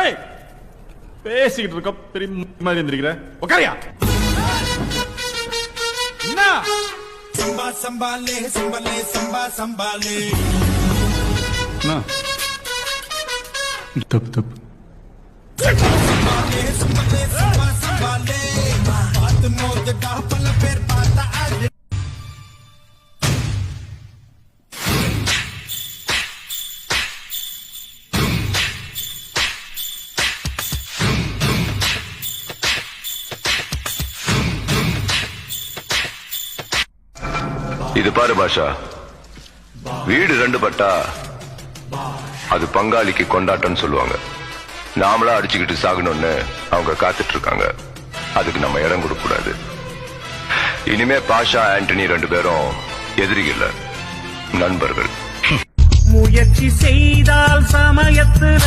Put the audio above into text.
ஏய் பேசிக்கிட்டு இருக்க பெரிய மாதிரி எந்திரிக்கிற உட்காரியா என்ன சம்பா சம்பாலே சம்பாலே சம்பா சம்பாலே தப்பு தப்பு சம்பாலே சம்பாலே சம்பா சம்பாலே பாத்து மோதுடா பல பேர் பார்த்தா அது இது பாரு பாஷா, வீடு ரெண்டு பட்டா அது பங்காளிக்கு கொண்டாட்டம்னு சொல்லுவாங்க. நாமளா அடிச்சுக்கிட்டு சாகணும்னு அவங்க காத்துட்டு இருக்காங்க. அதுக்கு நம்ம இடம் கொடுக்க கூடாது. இனிமே பாஷா ஆண்டனி ரெண்டு பேரும் எதிரிகள், நண்பர்கள். முயற்சி செய்தால் சமயத்துல